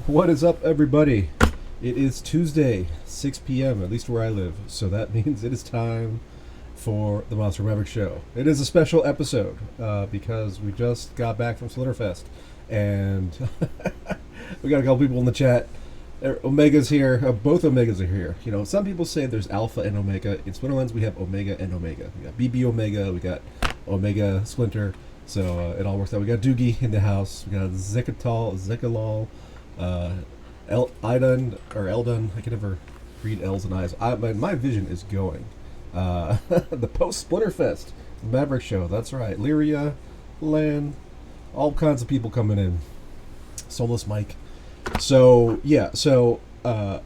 What is up, everybody? It is Tuesday, 6 p.m., at least where I live, so that means it is time for the Monster Maverick Show. It is a special episode because we just got back from SplinterFest, and we got a couple people in the chat. Omega's here. Both Omegas are here. You know, some people say there's Alpha and Omega. In Splinterlands, we have Omega and Omega. We got BB Omega, we got Omega Splinter, so it all works out. We got Doogie in the house. We got Zekalal, Eldon, I can never read L's and I's. My vision is going. The post-Splinterfest Maverick Show, that's right. Lyria, Lan, all kinds of people coming in. Solus Mike. So, yeah,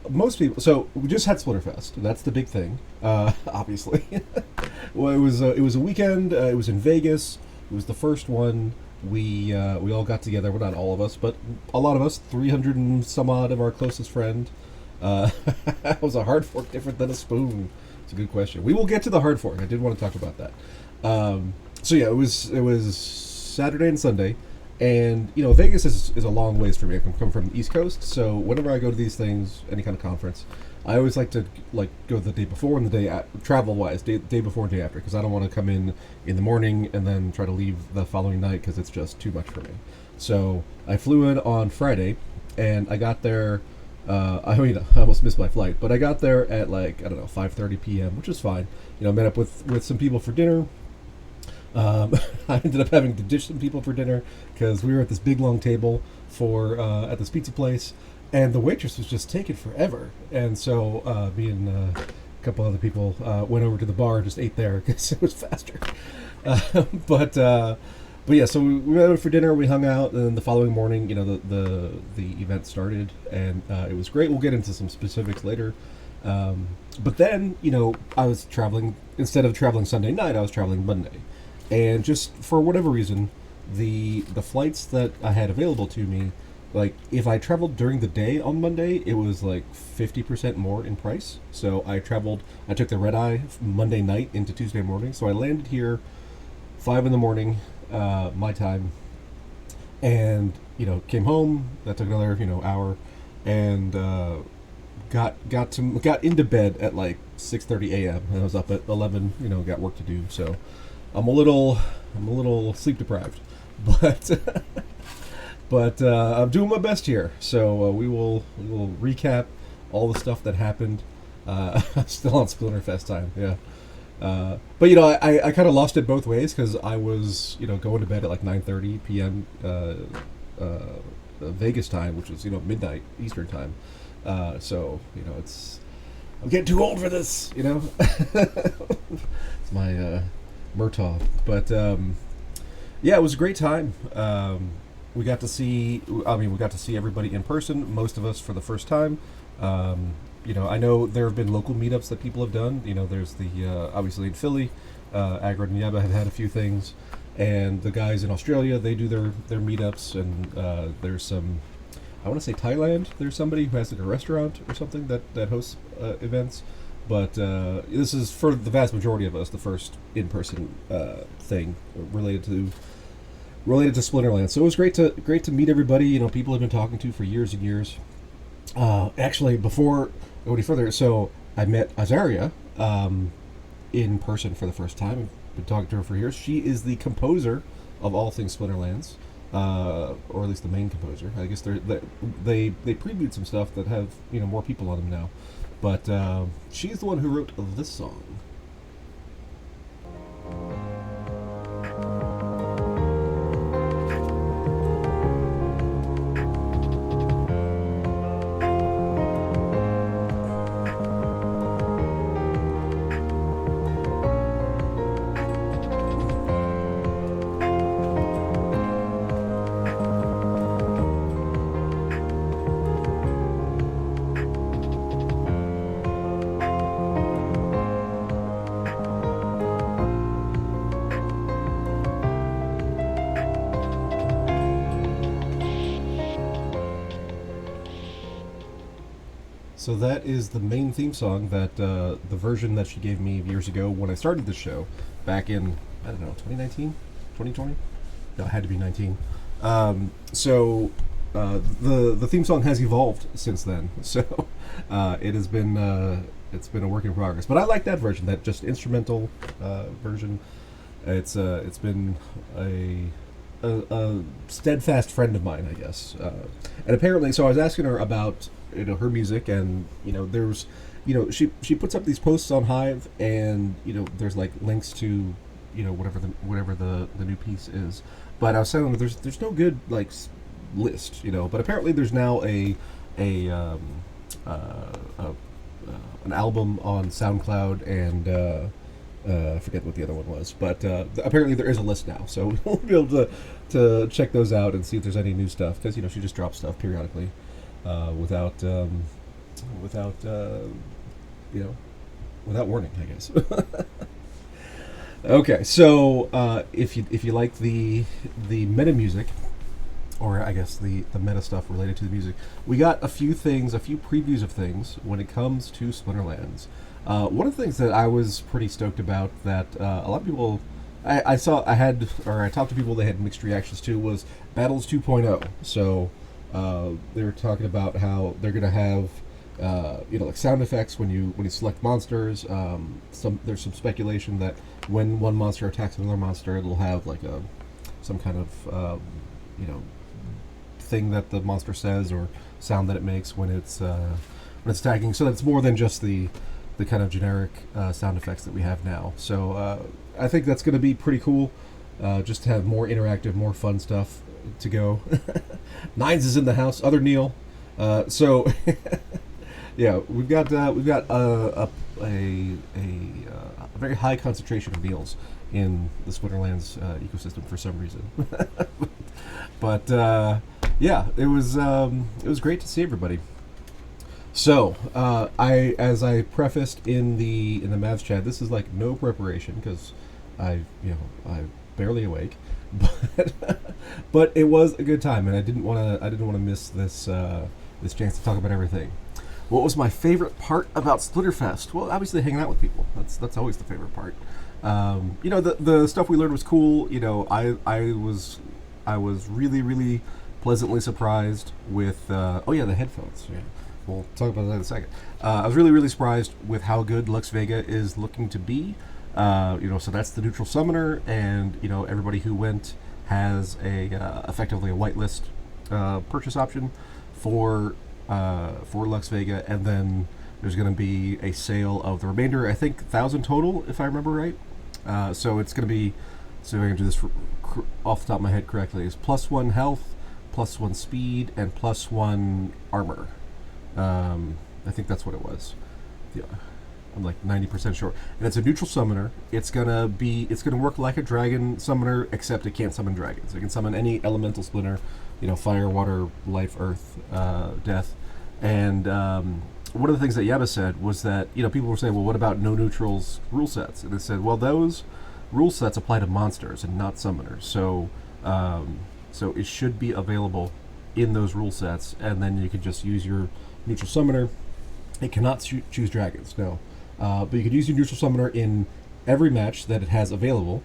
most people, so we just had Splinterfest. That's the big thing, obviously. Well, it was a weekend. It was in Vegas. It was the first one. We all got together. Well, not all of us, but a lot of us. 300 and some odd of our closest friend. Was a hard fork different than a spoon? It's a good question. We will get to the hard fork. I did want to talk about that. So yeah, it was Saturday and Sunday, and you know, Vegas is a long ways for me. I come from the East Coast, so whenever I go to these things, any kind of conference, I always like to go the day before and the day travel wise, day before and day after, because I don't want to come in the morning and then try to leave the following night because it's just too much for me. So I flew in on Friday, and I got there. I almost missed my flight, but I got there at 5:30 p.m., which is fine. You know, met up with some people for dinner. I ended up having to dish some people for dinner because we were at this big long table at this pizza place, and the waitress was just taking forever. And so me and a couple other people went over to the bar and just ate there because it was faster. But yeah, so we went over for dinner, we hung out, and then the following morning, you know, the event started, and it was great. We'll get into some specifics later. But then, you know, I was traveling, instead of traveling Sunday night, I was traveling Monday. And just for whatever reason, the flights that I had available to me, like, if I traveled during the day on Monday, it was like 50% more in price. So I took the red eye Monday night into Tuesday morning. So I landed here 5 in the morning, my time, and, you know, came home. That took another, hour, and got into bed at like 6:30 a.m. and I was up at 11. You know, got work to do. So I'm a little sleep deprived, but I'm doing my best here. So we will recap all the stuff that happened. Still on Splinterfest time, yeah. But you know, I kind of lost it both ways because I was, you know, going to bed at like 9:30 p.m. Vegas time, which was, you know, midnight Eastern time. So, you know, I'm getting too old for this, you know. It's my Murtaugh. But yeah, it was a great time. We got to see everybody in person, most of us for the first time. You know, I know there have been local meetups that people have done. You know, there's the, obviously in Philly, Agrid and Yaba have had a few things. And the guys in Australia, they do their meetups. And there's some, I want to say Thailand, there's somebody who has like a restaurant or something that hosts events. But this is, for the vast majority of us, the first in-person thing related to Splinterlands. So it was great to meet everybody. You know, people I've been talking to for years and years. Actually, before I go any further, so I met Azaria in person for the first time. I've been talking to her for years. She is the composer of all things Splinterlands, or at least the main composer. I guess they previewed some stuff that have, you know, more people on them now, but she's the one who wrote this song. So that is the main theme song, that the version that she gave me years ago when I started the show, back in, I don't know, 2019? 2020? No, it had to be 19. So the theme song has evolved since then, so it has been it's been a work in progress. But I like that version, that just instrumental version. It's been a steadfast friend of mine, I guess. And apparently, so I was asking her about her music, and there's she puts up these posts on Hive, and there's like links to whatever the new piece is. But I was saying there's no good like list, but apparently there's now a an album on SoundCloud, and I forget what the other one was, but apparently there is a list now, so we'll be able to check those out and see if there's any new stuff, because she just drops stuff periodically without warning, I guess. Okay, so if you like the meta music, or I guess the meta stuff related to the music, we got a few previews of things when it comes to Splinterlands. One of the things that I was pretty stoked about, that a lot of people I talked to people, they had mixed reactions to, was Battles 2.0. So they were talking about how they're going to have like sound effects when you select monsters. There's some speculation that when one monster attacks another monster, it'll have like some kind of thing that the monster says, or sound that it makes when it's attacking. So that's more than just the kind of generic sound effects that we have now. So I think that's going to be pretty cool, just to have more interactive, more fun stuff to go. Nines is in the house, other Neil. So yeah, we've got a very high concentration of Neils in the Splinterlands ecosystem for some reason. But yeah, it was great to see everybody. So, as I prefaced in the Mavs chat, this is like no preparation, because I'm barely awake, but it was a good time, and I didn't want to miss this chance to talk about everything. What was my favorite part about SplinterFest? Well, obviously hanging out with people. That's always the favorite part. The stuff we learned was cool. I was really, really pleasantly surprised with the headphones. Yeah. We'll talk about that in a second. I was really, really surprised with how good Lux Vega is looking to be. So that's the neutral summoner, and everybody who went has effectively a whitelist purchase option for Lux Vega, and then there's going to be a sale of the remainder. I think 1,000 total, if I remember right. So it's going to be, so if I can do this off the top of my head correctly, is +1 health, +1 speed, and +1 armor. I think that's what it was. Yeah, I'm like 90% sure. And it's a neutral summoner. It's gonna work like a dragon summoner, except it can't summon dragons. It can summon any elemental splinter, fire, water, life, earth, death. And one of the things that Yaba said was that people were saying, well, what about no neutrals rule sets? And it said, well, those rule sets apply to monsters and not summoners. So it should be available in those rule sets, and then you can just use your neutral summoner. It cannot choose dragons, no. But you could use your neutral summoner in every match that it has available.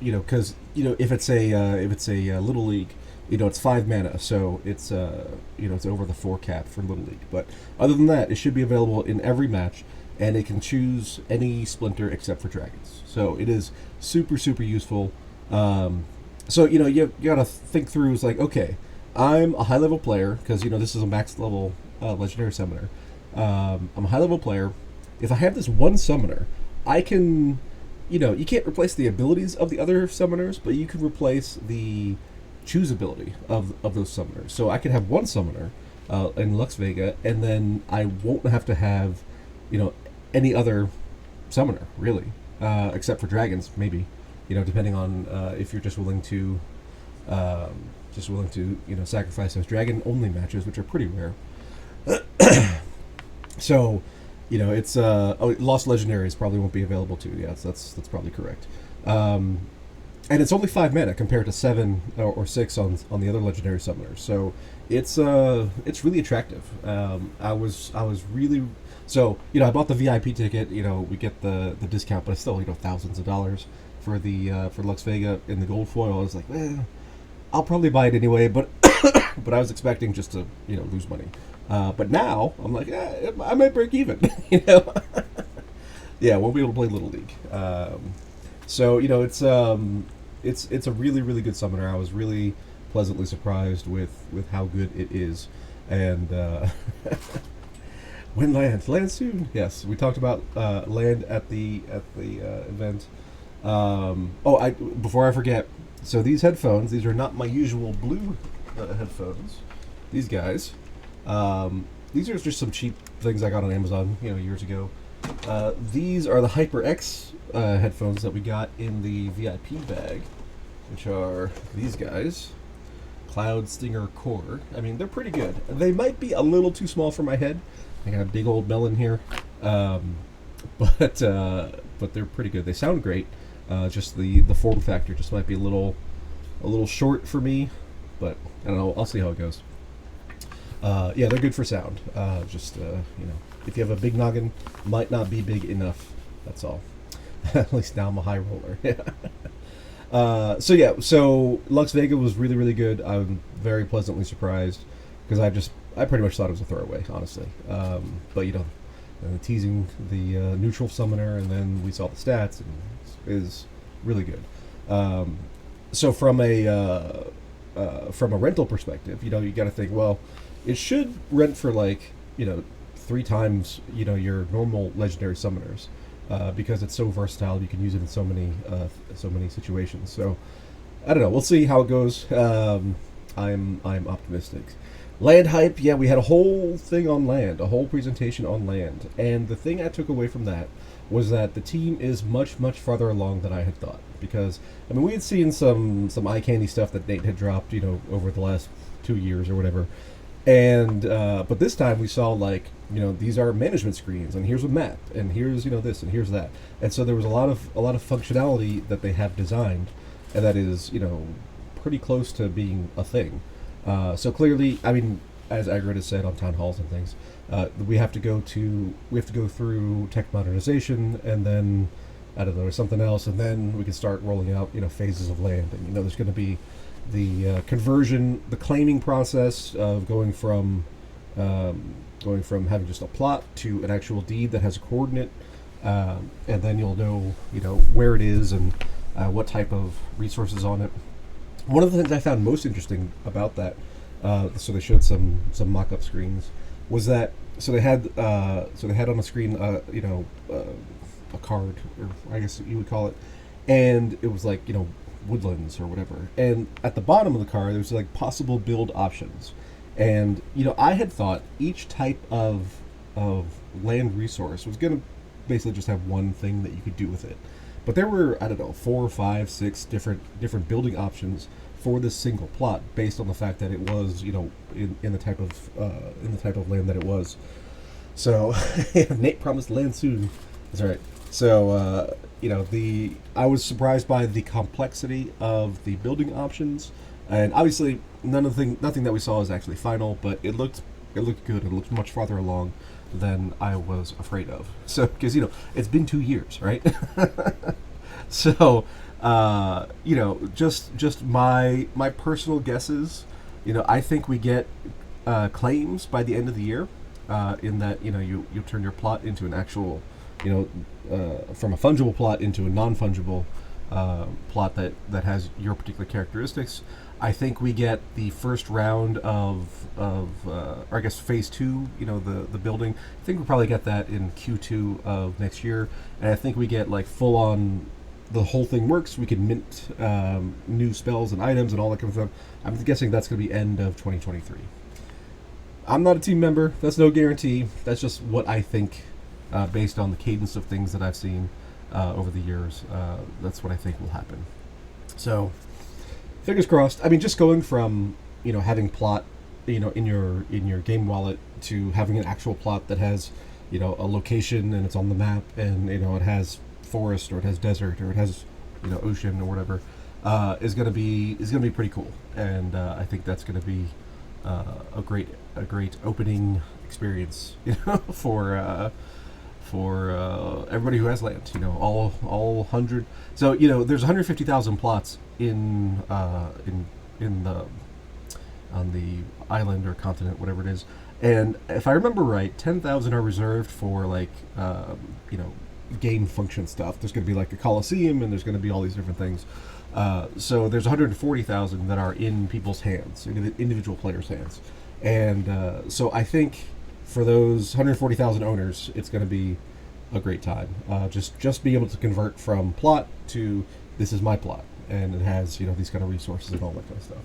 Because if it's a Little League, it's 5 mana, so it's it's over the 4 cap for Little League. But other than that, it should be available in every match, and it can choose any splinter except for dragons. So it is super, super useful. So you gotta think through. It's like, okay, I'm a high level player, because this is a max level legendary summoner. I'm a high level player. If I have this one summoner, I can, you can't replace the abilities of the other summoners, but you can replace the choosability of those summoners. So I could have one summoner in Lux Vega, and then I won't have to have, any other summoner really, except for dragons, maybe. Depending on if you're just willing to sacrifice those dragon-only matches, which are pretty rare. So, it's Lost Legendaries probably won't be available too. Yeah, that's probably correct. And it's only 5 mana compared to 7 or 6 on the other legendary summoners. So it's really attractive. I was really, so I bought the VIP ticket. We get the discount, but it's still thousands of dollars for Lux Vega in the gold foil. I was like, I'll probably buy it anyway, but but I was expecting just to lose money. But now I'm like, I might break even. Yeah, won't be able to play Little League. So it's a really really good summoner. I was really pleasantly surprised with how good it is, and when land soon. Yes, we talked about land at the event. Before I forget, so these headphones, these are not my usual blue headphones. These guys, these are just some cheap things I got on Amazon, years ago. These are the HyperX headphones that we got in the VIP bag, which are these guys, Cloud Stinger Core. I mean, they're pretty good. They might be a little too small for my head. I got a big old melon here, but they're pretty good. They sound great. Just the form factor just might be a little short for me, but I don't know. I'll see how it goes. Yeah, they're good for sound. If you have a big noggin, might not be big enough. That's all. At least now I'm a high roller. So Lux Vega was really really good. I'm very pleasantly surprised because I pretty much thought it was a throwaway, honestly. But teasing the neutral summoner, and then we saw the stats, and is really good. So from a rental perspective, you got to think, well, it should rent for 3 times your normal legendary summoners, because it's so versatile. You can use it in so many situations. So I don't know. We'll see how it goes. I'm optimistic. Land hype, yeah, we had a whole thing on land, a whole presentation on land, and the thing I took away from that was that the team is much, much farther along than I had thought. Because, I mean, we had seen some eye candy stuff that Nate had dropped, over the last 2 years or whatever, and but this time we saw these are management screens, and here's a map, and here's this, and here's that, and so there was a lot of functionality that they have designed, and that is pretty close to being a thing. So clearly, I mean, as Agrid has said on town halls and things, we have to go through tech modernization, and then I don't know, or something else, and then we can start rolling out phases of land, and there's going to be the conversion, the claiming process of going from having just a plot to an actual deed that has a coordinate, and then you'll know where it is and what type of resources on it. One of the things I found most interesting about that, so they showed some mock-up screens, was that they had on the screen a card, or I guess you would call it, and it was woodlands or whatever, and at the bottom of the card there was possible build options, and I had thought each type of land resource was going to basically just have one thing that you could do with it. But there were, I don't know, 4, 5, 6 different building options for this single plot, based on the fact that it was, in the type of land that it was. So Nate promised land soon. That's right. So I was surprised by the complexity of the building options, and obviously nothing that we saw is actually final, but it looked good. It looked much farther along than I was afraid of. So, because it's been 2 years, right? So, just my personal guesses. I think we get claims by the end of the year. In that you turn your plot into an actual, from a fungible plot into a non-fungible plot that has your particular characteristics. I think we get the first round of or I guess phase 2, the building. I think we'll probably get that in Q2 of next year, and I think we get full on, the whole thing works. We can mint new spells and items and all that kind of stuff. I'm guessing that's going to be end of 2023. I'm not a team member. That's no guarantee. That's just what I think, based on the cadence of things that I've seen over the years. That's what I think will happen. So, fingers crossed. I mean, just going from having plot, in your game wallet, to having an actual plot that has a location and it's on the map, and it has forest, or it has desert, or it has ocean or whatever, is gonna be pretty cool. And I think that's gonna be a great opening experience, for everybody who has land. All 100. So there's 150,000 plots in in the on the island or continent, whatever it is. And if I remember right, 10,000 are reserved for like game function stuff. There's going to be like a coliseum, and there's going to be all these different things. So there's 140,000 that are in people's hands, in individual players' hands. And so I think for those 140,000 owners, it's going to be a great time. Just be able to convert from plot to this is my plot, and it has these kind of resources and all that kind of stuff.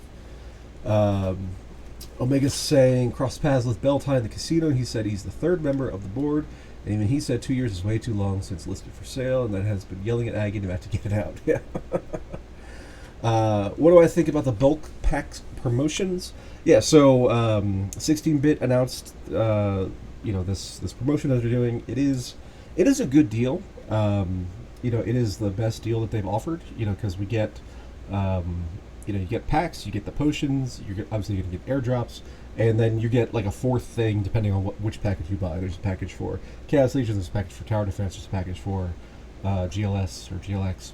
Omega's saying cross paths with Beltine in the casino. He said he's the third member of the board, and even he said 2 years is way too long since listed for sale, and that has been yelling at Aggie about to get it out. Yeah. What do I think about the bulk packs promotions? Yeah, so 16-bit announced this promotion that they're doing. It is a good deal. It is the best deal that they've offered. Because we get you get packs, you get the potions, obviously going to get airdrops, and then you get like a fourth thing depending on which package you buy. There's a package for Chaos Legion, there's a package for Tower Defense, there's a package for GLS or GLX,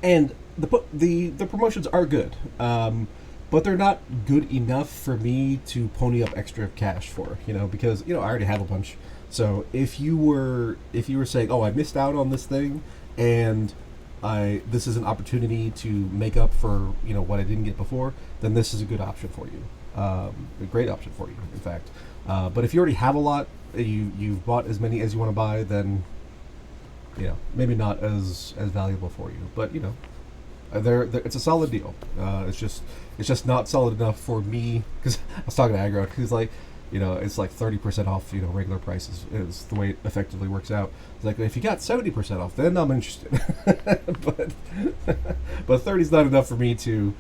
and the promotions are good, but they're not good enough for me to pony up extra cash for. Because I already have a bunch. So if you were saying, oh, I missed out on this thing, and this is an opportunity to make up for what I didn't get before, then this is a good option for you, a great option for you, in fact. But if you already have a lot, you've bought as many as you want to buy, then maybe not as valuable for you. But they're it's a solid deal. It's just not solid enough for me, because I was talking to Aggro, who's like, it's like 30% off, regular prices is the way it effectively works out. It's like, if you got 70% off, then I'm interested. but 30 is not enough for me to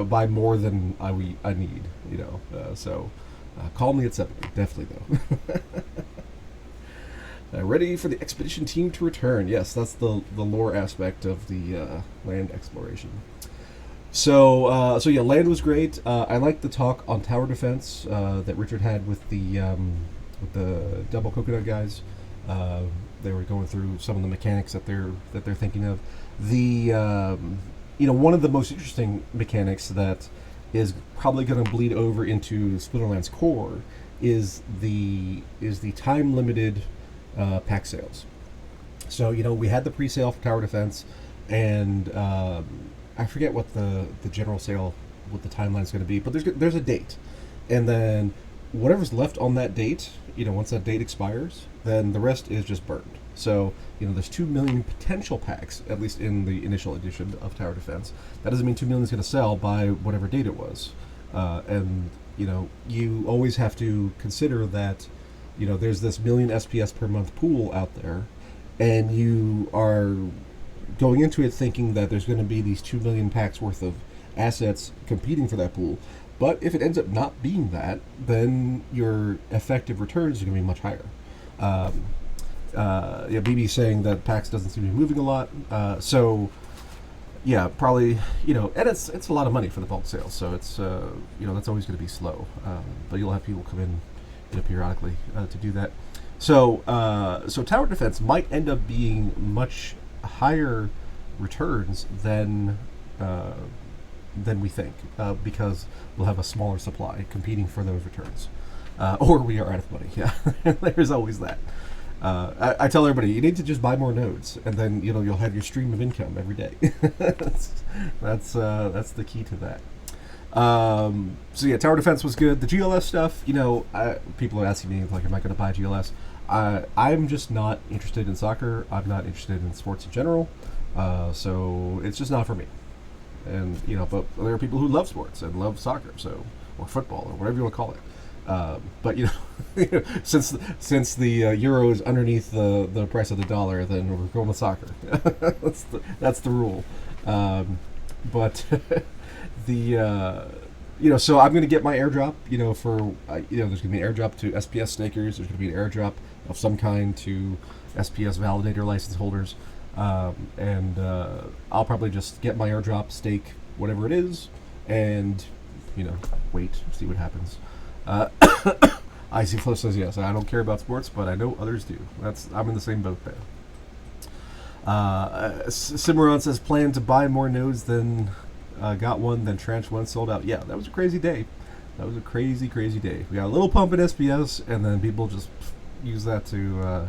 buy more than I need, so call me at 70, definitely though. Ready for the expedition team to return. Yes, that's the lore aspect of the land exploration. So yeah, land was great. I liked the talk on tower defense that Richard had with the double coconut guys. They were going through some of the mechanics that they're thinking of. The one of the most interesting mechanics that is probably going to bleed over into Splinterland's core is the time limited pack sales. So we had the pre-sale for tower defense, and I forget what the general sale, what the timeline is going to be, but there's a date, and then whatever's left on that date, once that date expires, then the rest is just burned. So there's 2 million potential packs, at least in the initial edition of Tower Defense. That doesn't mean 2 million is going to sell by whatever date it was, and you always have to consider that there's this million SPS per month pool out there, and you are going into it thinking that there's going to be these 2 million packs worth of assets competing for that pool. But if it ends up not being that, then your effective returns are going to be much higher. BB's saying that packs doesn't seem to be moving a lot. So yeah, probably, and it's a lot of money for the bulk sales. So it's, that's always going to be slow. But you'll have people come in periodically to do that. So tower defense might end up being much higher returns than we think, because we'll have a smaller supply competing for those returns, or we are out of money. Yeah, there's always that. I tell everybody, you need to just buy more nodes, and then you'll have your stream of income every day. that's the key to that. So yeah, tower defense was good. The GLS stuff, people are asking me like, am I going to buy GLS? I'm just not interested in soccer. I'm not interested in sports in general. So it's just not for me. And but there are people who love sports and love soccer, or football, or whatever you want to call it. But since the euro is underneath the price of the dollar, then we're going with soccer. that's the rule. But so I'm going to get my airdrop. For there's going to be an airdrop to SPS stakers. There's going to be an airdrop of some kind to SPS validator license holders. And I'll probably just get my airdrop, stake whatever it is, and wait, see what happens. Icy Flow says yes. I don't care about sports, but I know others do. I'm in the same boat there. Cimarron says plan to buy more nodes than got one, then Tranche 1 sold out. Yeah, that was a crazy day. That was a crazy, crazy day. We got a little pump in SPS, and then people just use that to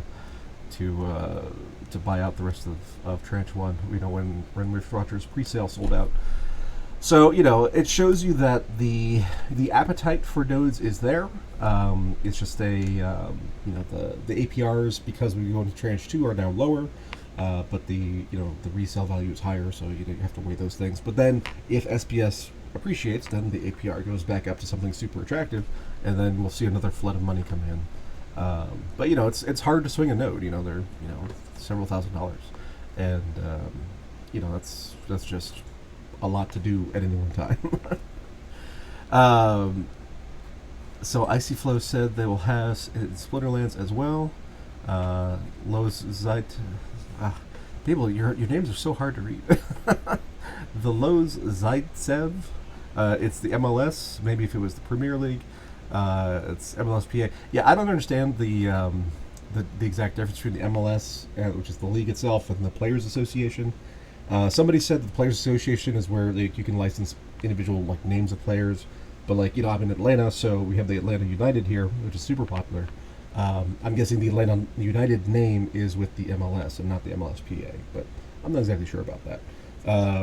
buy out the rest of Tranche 1, when Rift Watchers pre-sale sold out. So, it shows you that the appetite for nodes is there. It's just the APRs, because we go into Tranche 2, are now lower, but the resale value is higher, so you have to weigh those things. But then if SPS appreciates, then the APR goes back up to something super attractive, and then we'll see another flood of money come in. But it's hard to swing a node. They're several $1,000s, and that's just a lot to do at any one time. So Icy Flow said they will have Splinterlands as well. Lowe's Zeit. People, your names are so hard to read. The Lowe's Zaitsev. It's the MLS. Maybe if it was the Premier League. It's MLSPA. Yeah, I don't understand the exact difference between the MLS, which is the league itself, and the Players Association. Somebody said the Players Association is where you can license individual names of players, but I'm in Atlanta, so we have the Atlanta United here, which is super popular. I'm guessing the Atlanta United name is with the MLS and not the MLSPA, but I'm not exactly sure about that.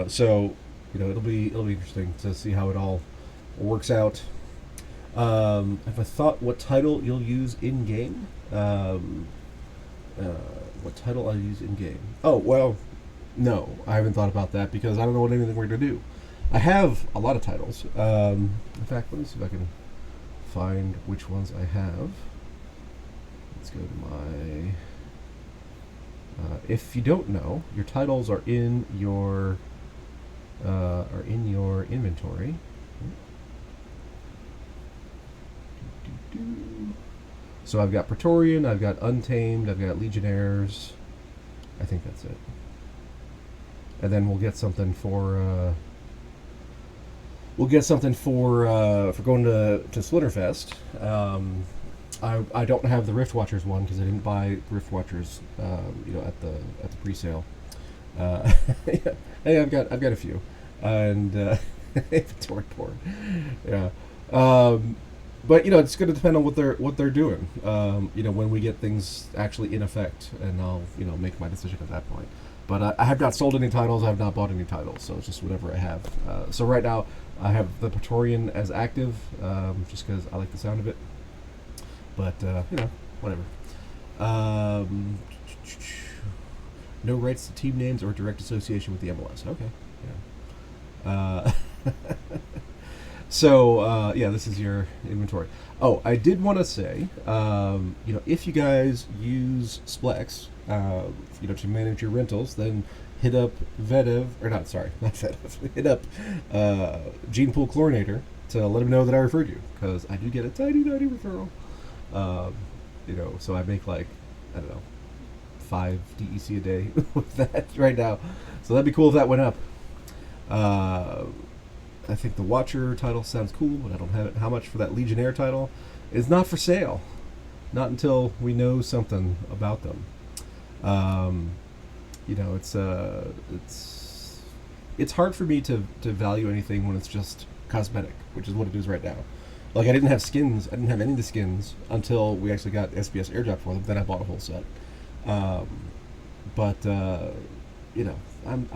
So it'll be interesting to see how it all works out. Have I thought what title you'll use in game? What title I'll use in game? Oh well. No, I haven't thought about that because I don't know what anything we're going to do. I have a lot of titles. In fact, let me see if I can find which ones I have. Let's go to my... if you don't know, your titles are in your inventory. So I've got Praetorian, I've got Untamed, I've got Legionnaires. I think that's it. And then we'll get something for for going to SplinterFest. I don't have the Rift Watchers one because I didn't buy Rift Watchers at the pre-sale. Hey, I've got a few, and inventory board. Yeah. But it's going to depend on what they're doing. When we get things actually in effect, and I'll make my decision at that point. But I have not sold any titles. I have not bought any titles, so it's just whatever I have. So right now, I have the Praetorian as active, just because I like the sound of it. But whatever. No rights to team names or direct association with the MLS. Okay. Yeah. So this is your inventory. Oh, I did want to say, if you guys use Splex, to manage your rentals, then hit up not Vedev, hit up Gene Pool Chlorinator to let him know that I referred you, because I do get a tiny referral. So I make 5 DEC a day with that right now. So that'd be cool if that went up. I think the Watcher title sounds cool, but I don't have it. How much for that Legionnaire title is not for sale. Not until we know something about them. It's hard for me to value anything when it's just cosmetic, which is what it is right now. I didn't have skins. I didn't have any of the skins until we actually got SPS airdrop for them. Then I bought a whole set. I'm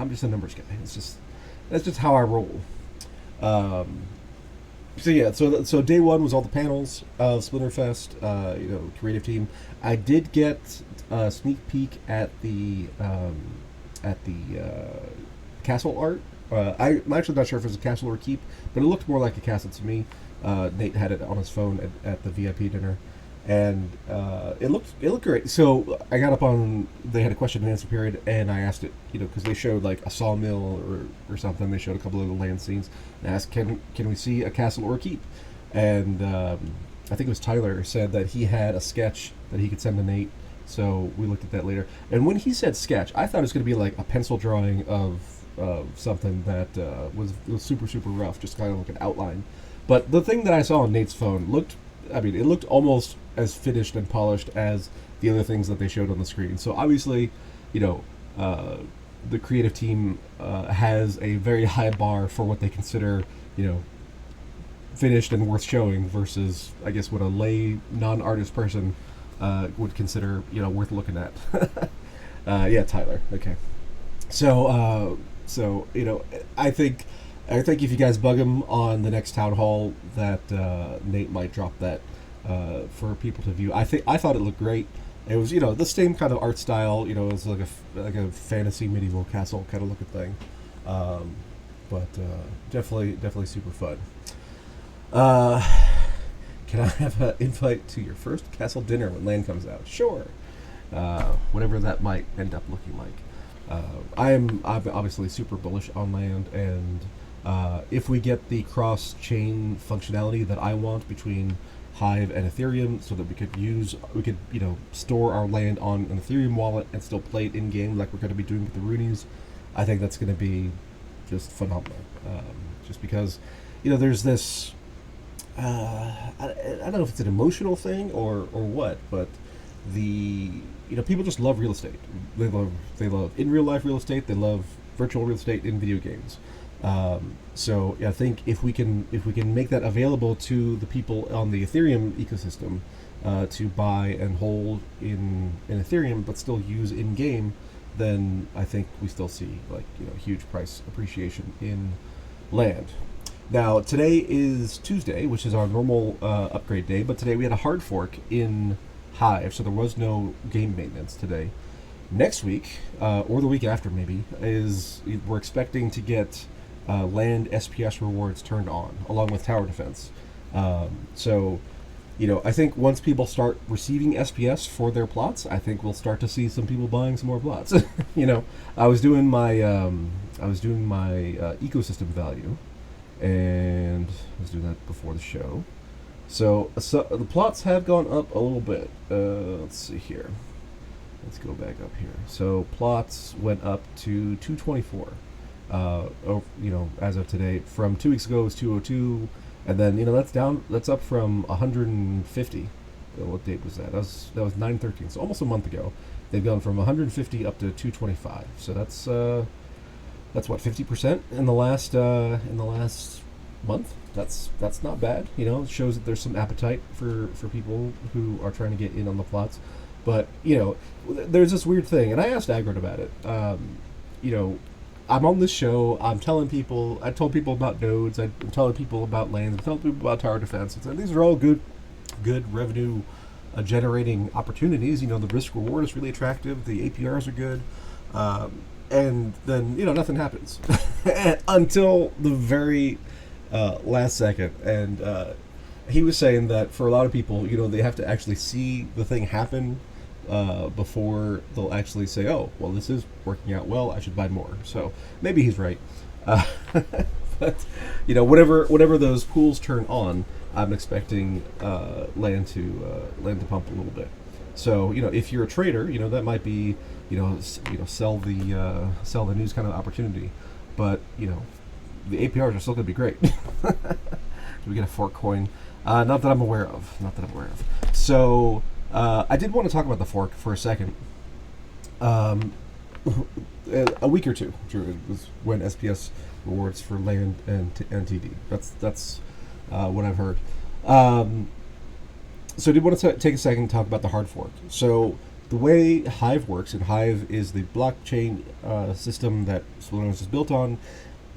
just a numbers guy. That's just how I roll. So day one was all the panels of SplinterFest, creative team. I did get a sneak peek at the castle art. I'm actually not sure if it was a castle or a keep, but it looked more like a castle to me. Nate had it on his phone at the VIP dinner, and it looked great. So I got up on, they had a question and answer period, and I asked it, because they showed a sawmill or something. They showed a couple of the land scenes, and I asked, can we see a castle or a keep? And I think it was Tyler said that he had a sketch that he could send to Nate. So we looked at that later. And when he said sketch, I thought it was going to be a pencil drawing of something that was super, super rough, just kind of like an outline. But the thing that I saw on Nate's phone it looked almost as finished and polished as the other things that they showed on the screen. So obviously, the creative team has a very high bar for what they consider, finished and worth showing versus, I guess, what a lay non-artist person would consider, worth looking at. Yeah, Tyler. Okay. So, I think if you guys bug him on the next town hall, that Nate might drop that for people to view. I thought it looked great. It was, the same kind of art style. It was like a fantasy medieval castle kind of looking thing. But definitely super fun. Can I have an invite to your first castle dinner when Land comes out? Sure. Whatever that might end up looking like. I'm obviously super bullish on Land, and if we get the cross-chain functionality that I want between Hive and Ethereum, so that we could store our Land on an Ethereum wallet and still play it in game like we're going to be doing with the Roonies, I think that's going to be just phenomenal. Just because, there's this. I don't know if it's an emotional thing or what, but people just love real estate. They love in real life real estate. They love virtual real estate in video games. So I think if we can make that available to the people on the Ethereum ecosystem to buy and hold in Ethereum, but still use in game, then I think we still see huge price appreciation in Land. Now, today is Tuesday, which is our normal upgrade day, but today we had a hard fork in Hive, so there was no game maintenance today. Next week, or the week after maybe, we're expecting to get Land SPS rewards turned on, along with tower defense. So, I think once people start receiving SPS for their plots, I think we'll start to see some people buying some more plots. I was doing my ecosystem value. And let's do that before the show. So the plots have gone up a little bit. Let's see here. Let's go back up here. So plots went up to 224. As of today. From 2 weeks ago it was 202, and then that's down. That's up from 150. What date was that? That was 9/13. So almost a month ago. They've gone from 150 up to 225. So that's what, 50% in the last month. That's not bad. It shows that there's some appetite for people who are trying to get in on the plots. But there's this weird thing, and I asked Agrid about it. I'm on this show. I told people about nodes. I'm telling people about lands. I'm telling people about tower defense. And these are all good revenue generating opportunities. The risk reward is really attractive. The APRs are good. And then, nothing happens until the very last second. And he was saying that for a lot of people, they have to actually see the thing happen before they'll actually say, oh, well, this is working out well, I should buy more. So maybe he's right. But, whenever those pools turn on, I'm expecting land to pump a little bit. So, if you're a trader, that might be, sell the news kind of opportunity. But, the APRs are still going to be great. Do we get a fork coin? Not that I'm aware of. So, I did want to talk about the fork for a second. A week or two, Drew, was when SPS rewards for land and TD. That's what I've heard. So I did want to take a second and talk about the hard fork. So the way Hive works, and Hive is the blockchain system that SplinterFest is built on.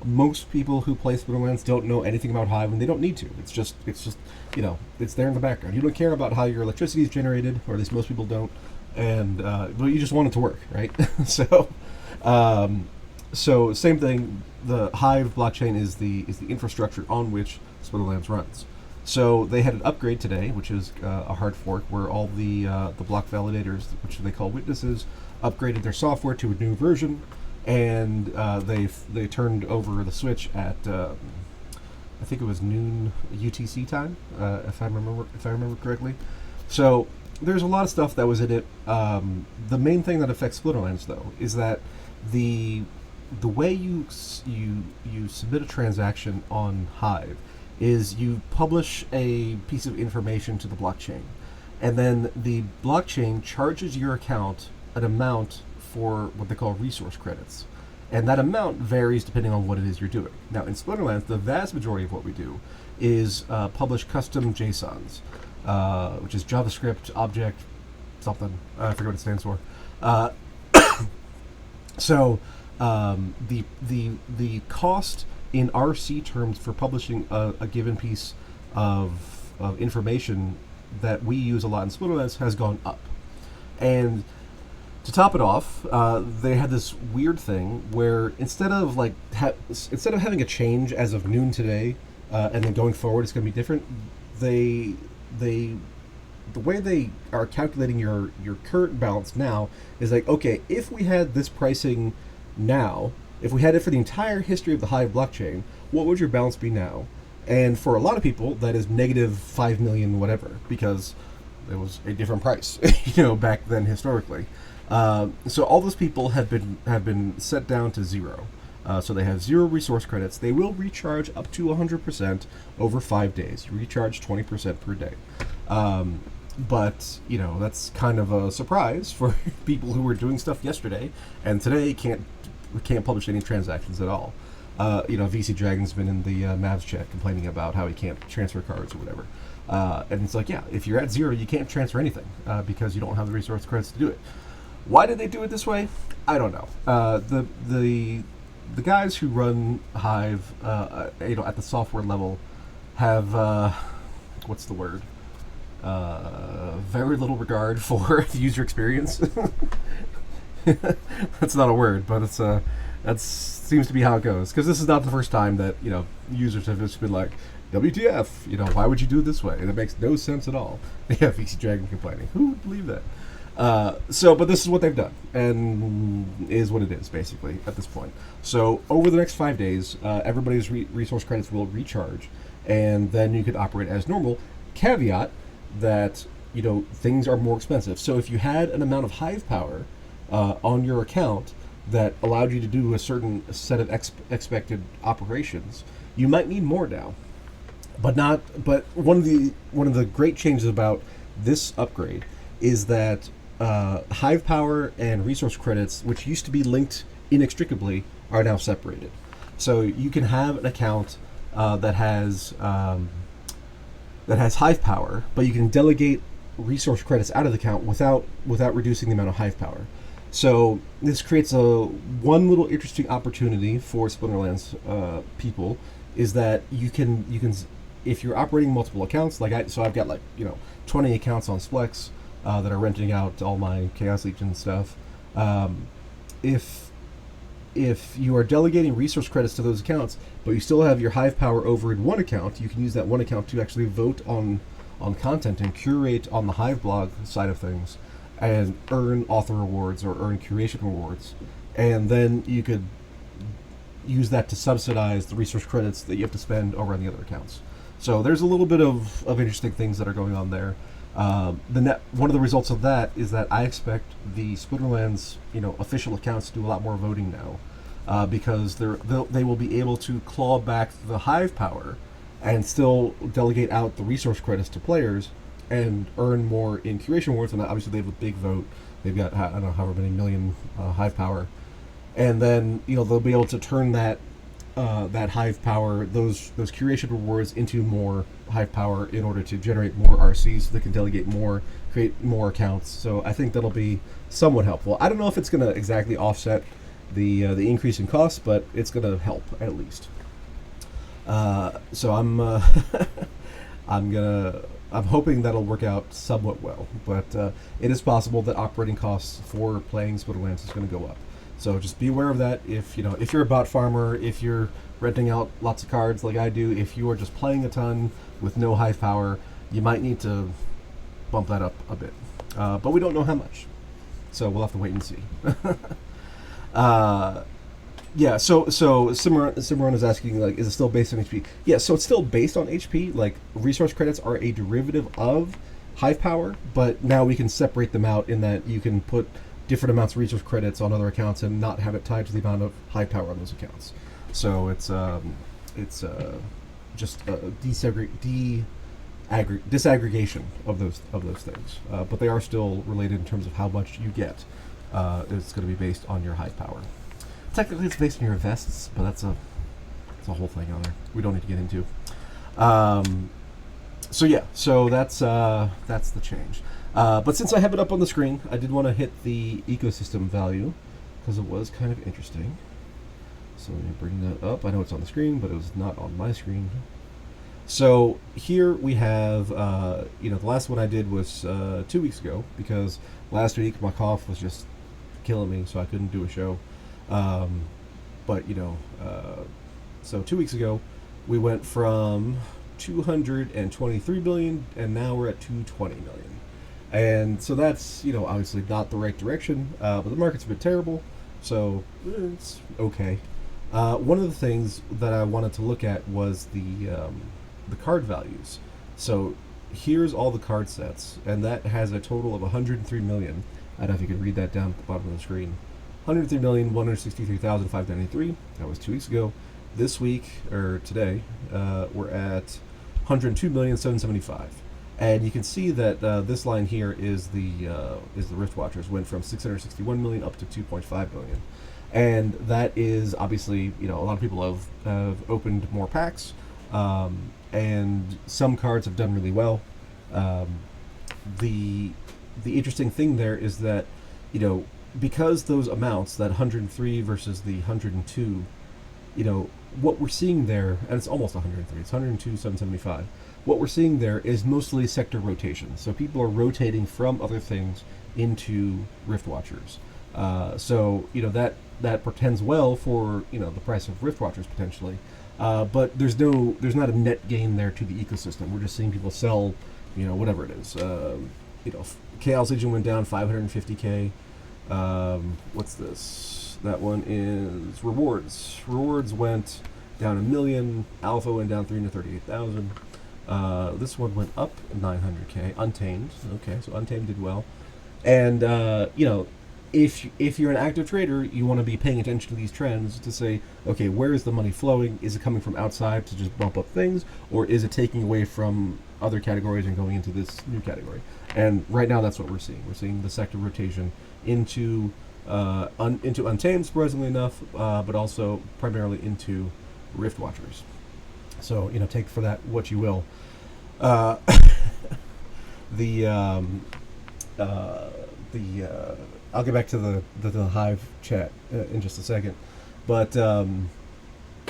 Most people who play SplinterFest don't know anything about Hive, and they don't need to. It's just it's there in the background. You don't care about how your electricity is generated, or at least most people don't, and but you just want it to work, right? So same thing. The Hive blockchain is the infrastructure on which SplinterFest runs. So they had an upgrade today, which is a hard fork, where all the block validators, which they call witnesses, upgraded their software to a new version, and they turned over the switch at I think it was noon UTC time, if I remember correctly. So there's a lot of stuff that was in it. The main thing that affects Splinterlands, though, is that the way you submit a transaction on Hive is you publish a piece of information to the blockchain, and then the blockchain charges your account an amount for what they call resource credits. and that amount varies depending on what it is you're doing. Now, in Splinterlands, the vast majority of what we do is publish custom JSONs, which is JavaScript object something. I forget what it stands for. Uh, so the cost in RC terms for publishing a given piece of information that we use a lot in Splinterlands has gone up. And to top it off, they had this weird thing where instead of having a change as of noon today, and then going forward it's going to be different, the way they are calculating your current balance now is like, okay, if we had this pricing now, if we had it for the entire history of the Hive blockchain, what would your balance be now? And for a lot of people, that is negative 5 million whatever, because it was a different price, back then historically. So all those people have been set down to zero. So they have 0 resource credits. They will recharge up to 100% over 5 days. You recharge 20% per day. But that's kind of a surprise for people who were doing stuff yesterday and today can't publish any transactions at all. VC Dragon's been in the Mavs chat complaining about how he can't transfer cards or whatever. And it's like, yeah, if you're at 0, you can't transfer anything because you don't have the resource credits to do it. Why did they do it this way? I don't know. The guys who run Hive, at the software level, have what's the word? Very little regard for the user experience. That's not a word, but that seems to be how it goes. Because this is not the first time that users have just been like, WTF? Why would you do it this way? And it makes no sense at all. Yeah, VC Dragon complaining. Who would believe that? But this is what they've done, and is what it is, basically, at this point. So over the next 5 days, everybody's resource credits will recharge, and then you could operate as normal. Caveat that, things are more expensive. So if you had an amount of Hive power on your account that allowed you to do a certain set of expected operations, you might need more now. But one of the great changes about this upgrade is that Hive power and resource credits, which used to be linked inextricably, are now separated. So you can have an account that has Hive power, but you can delegate resource credits out of the account without reducing the amount of Hive power. So this creates one little interesting opportunity for Splinterlands people, is that you can if you're operating multiple accounts, I've got 20 accounts on Splex that are renting out all my Chaos Legion stuff. If you are delegating resource credits to those accounts, but you still have your Hive power over in one account, you can use that one account to actually vote on content and curate on the Hive blog side of things, and earn author rewards or earn curation rewards. And then you could use that to subsidize the resource credits that you have to spend over on the other accounts. So there's a little bit of interesting things that are going on there. One of the results of that is that I expect the Splinterlands official accounts to do a lot more voting now, because they will be able to claw back the Hive power and still delegate out the resource credits to players and earn more in curation rewards. And obviously they have a big vote. They've got, I don't know, however many million Hive power, and then they'll be able to turn that Hive power, those curation rewards, into more Hive power in order to generate more RCs, so they can delegate more, create more accounts. So I think that'll be somewhat helpful. I don't know if it's going to exactly offset the increase in costs, but it's going to help at least. So I'm I'm hoping that'll work out somewhat well, but it is possible that operating costs for playing Splinterlands is going to go up. So just be aware of that. If you're a bot farmer, if you're renting out lots of cards like I do, if you are just playing a ton with no Hive power, you might need to bump that up a bit. But we don't know how much, so we'll have to wait and see. Yeah. So Simran is asking, is it still based on HP? Yeah. So it's still based on HP. Resource credits are a derivative of Hive power, but now we can separate them out in that you can put different amounts of resource credits on other accounts and not have it tied to the amount of Hive power on those accounts. So it's just disaggregation of those things. But they are still related in terms of how much you get. It's going to be based on your Hive power. technically it's based on your vests, but that's a whole thing on there we don't need to get into. So that's the change. But since I have it up on the screen, I did want to hit the ecosystem value because it was kind of interesting. So let me bring that up. I know it's on the screen, but it was not on my screen. So here we have, the last one I did was 2 weeks ago, because last week my cough was just killing me, so I couldn't do a show. So 2 weeks ago, we went from 223 billion, and now we're at 220 million. And so that's, obviously not the right direction, but the market's a bit terrible, so it's okay. One of the things that I wanted to look at was the card values. So here's all the card sets, and that has a total of 103 million. I don't know if you can read that down at the bottom of the screen. 103,163,593. That was 2 weeks ago. This week, or today, we're at 102,775,000. And you can see that this line here is the Rift Watchers went from 661 million up to 2.5 billion, and that is obviously a lot of people have opened more packs, and some cards have done really well. The interesting thing there is that because those amounts, that 103 versus the 102, what we're seeing there, and it's almost 103, it's 102,775. What we're seeing there is mostly sector rotation. So people are rotating from other things into Rift Watchers. So that portends well for the price of Rift Watchers potentially. But there's not a net gain there to the ecosystem. We're just seeing people sell, whatever it is. Chaos Legion went down 550k. What's this? That one is Rewards. Rewards went down 1 million. Alpha went down 338,000. This one went up 900k. Untamed. Okay, so Untamed did well. And if you're an active trader, you want to be paying attention to these trends to say, okay, where is the money flowing? Is it coming from outside to just bump up things, or is it taking away from other categories and going into this new category? And right now, that's what we're seeing. We're seeing the sector rotation into Untamed, surprisingly enough, but also primarily into Rift Watchers. So take for that what you will. I'll get back to the Hive chat in just a second, but so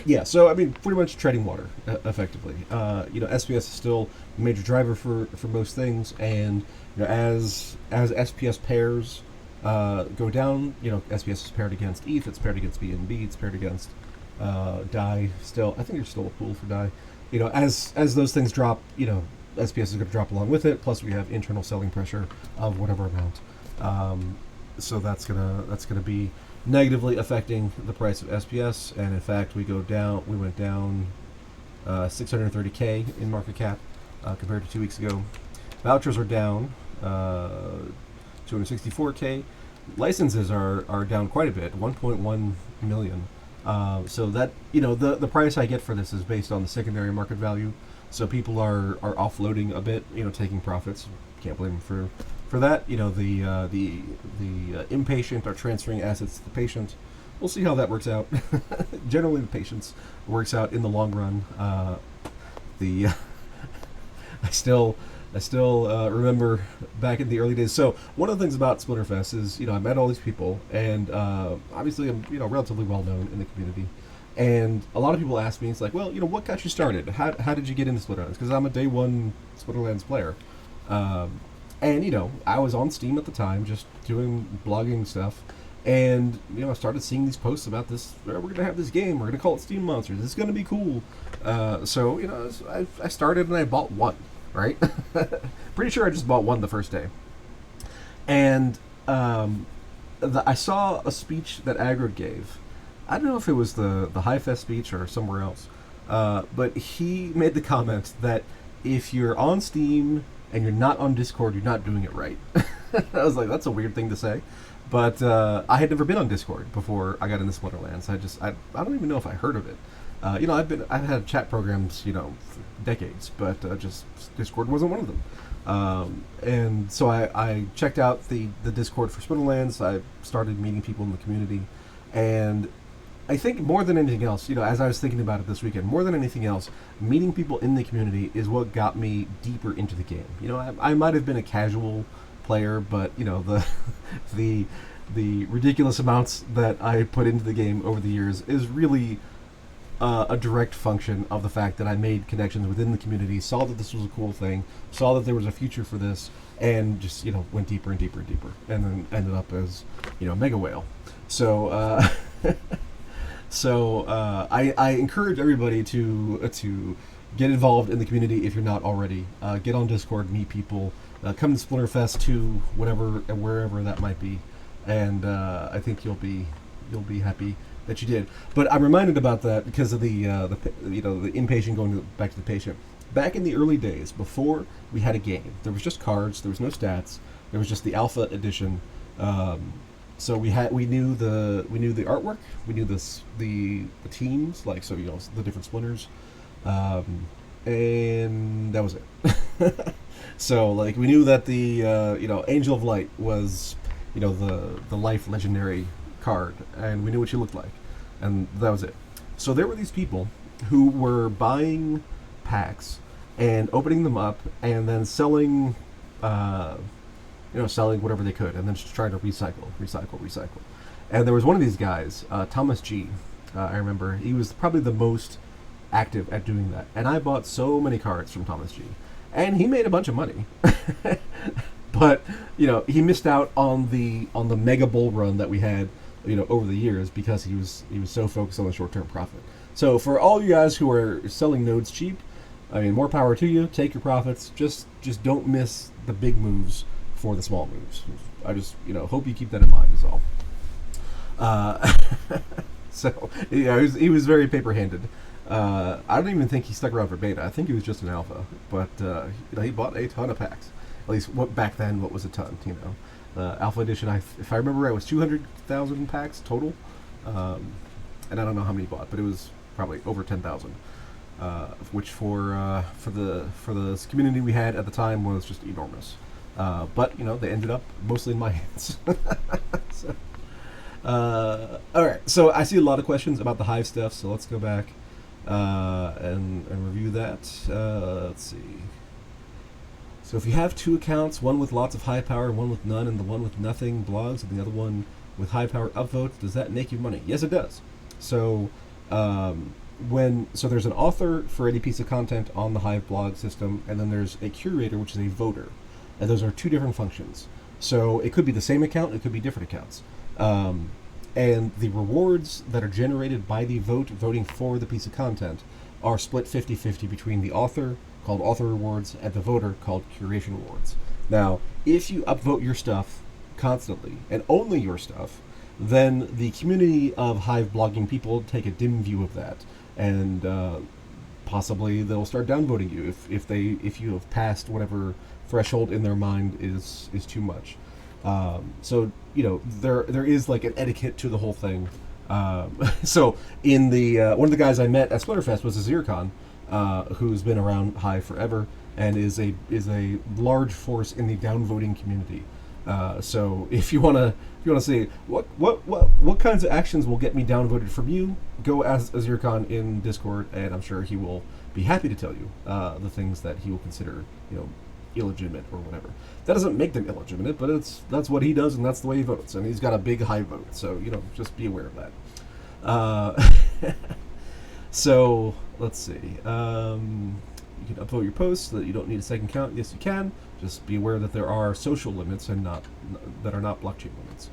pretty much treading water effectively. SPS is still a major driver for most things, and as SPS pairs go down, SPS is paired against ETH, it's paired against BNB, it's paired against DAI. Still, I think there's still a pool for DAI. As those things drop, SPS is going to drop along with it. Plus, we have internal selling pressure of whatever amount. So that's gonna be negatively affecting the price of SPS. And in fact, we went down 630k in market cap compared to 2 weeks ago. Vouchers are down 264k. Licenses are down quite a bit, 1.1 million. So that the price I get for this is based on the secondary market value. So people are offloading a bit, taking profits. Can't blame them for that. The impatient are transferring assets to the patient. We'll see how that works out. Generally, the patience works out in the long run. I still remember back in the early days. So one of the things about SplinterFest is, I met all these people, and obviously I'm, relatively well known in the community. And a lot of people ask me, it's like, well, what got you started? How did you get into Splinterlands? Because I'm a day one Splinterlands player. And I was on Steam at the time, just doing blogging stuff. And, I started seeing these posts about this, we're going to have this game, we're going to call it Steam Monsters, it's going to be cool. So I started and I bought one. Right? Pretty sure I just bought one the first day. And I saw a speech that Agro gave. I don't know if it was the Hive Fest speech or somewhere else. But he made the comment that if you're on Steam and you're not on Discord, you're not doing it right. I was like, that's a weird thing to say. But I had never been on Discord before I got into Splinterlands. I don't even know if I heard of it. I've had chat programs, for decades, but just Discord wasn't one of them. And so I checked out the Discord for Splinterlands. I started meeting people in the community, and I think more than anything else, as I was thinking about it this weekend, more than anything else, meeting people in the community is what got me deeper into the game. I might have been a casual player, but the the the ridiculous amounts that I put into the game over the years is really a direct function of the fact that I made connections within the community, saw that this was a cool thing, saw that there was a future for this, and just went deeper and deeper and deeper, and then ended up as Mega Whale. So I encourage everybody to get involved in the community if you're not already. Get on Discord, meet people, come to SplinterFest 2, whatever and wherever that might be, and I think you'll be happy that you did. But I'm reminded about that because of the inpatient going back to the patient. Back in the early days, before we had a game, there was just cards. There was no stats. There was just the alpha edition. So we knew the artwork. We knew the teams, the different splinters, and that was it. So we knew that the Angel of Light was the life legendary card, and we knew what she looked like, and that was it. So there were these people who were buying packs and opening them up and then selling selling whatever they could, and then just trying to recycle. And there was one of these guys, Thomas G. I remember he was probably the most active at doing that, and I bought so many cards from Thomas G. And he made a bunch of money. But he missed out on the mega bull run that we had over the years because he was so focused on the short-term profit. So for all you guys who are selling nodes cheap, I mean, more power to you. Take your profits. Just don't miss the big moves for the small moves. I just hope you keep that in mind is all. So he was very paper-handed. I don't even think he stuck around for beta. I think he was just an alpha, but he bought a ton of packs. At least back then, what was a ton? Alpha edition. If I remember right, was 200,000 packs total, and I don't know how many he bought, but it was probably over 10,000. Which for the community we had at the time was just enormous. But they ended up mostly in my hands. So, all right. So I see a lot of questions about the Hive stuff. So let's go back and review that. Let's see. So if you have two accounts, one with lots of high power and one with none, and the one with nothing blogs and the other one with high power upvotes, does that make you money? Yes, it does. So there's an author for any piece of content on the Hive blog system, and then there's a curator, which is a voter, and those are two different functions. So it could be the same account, it could be different accounts, and the rewards that are generated by the voting for the piece of content are split 50-50 between the author, called author rewards, and the voter, called curation rewards. Now, if you upvote your stuff constantly, and only your stuff, then the community of Hive blogging people take a dim view of that, and possibly they'll start downvoting you if you have passed whatever threshold in their mind is too much. So there is like an etiquette to the whole thing. So in the one of the guys I met at SplinterFest was a Zircon, who's been around Hive forever and is a large force in the downvoting community. So if you wanna say what kinds of actions will get me downvoted from you, go ask a Zircon in Discord, and I'm sure he will be happy to tell you the things that he will consider illegitimate or whatever. That doesn't make them illegitimate, but that's what he does, and that's the way he votes, and he's got a big Hive vote, so just be aware of that. So let's see. You can upvote your posts so that you don't need a second count. Yes, you can. Just be aware that there are social limits and that are not blockchain limits.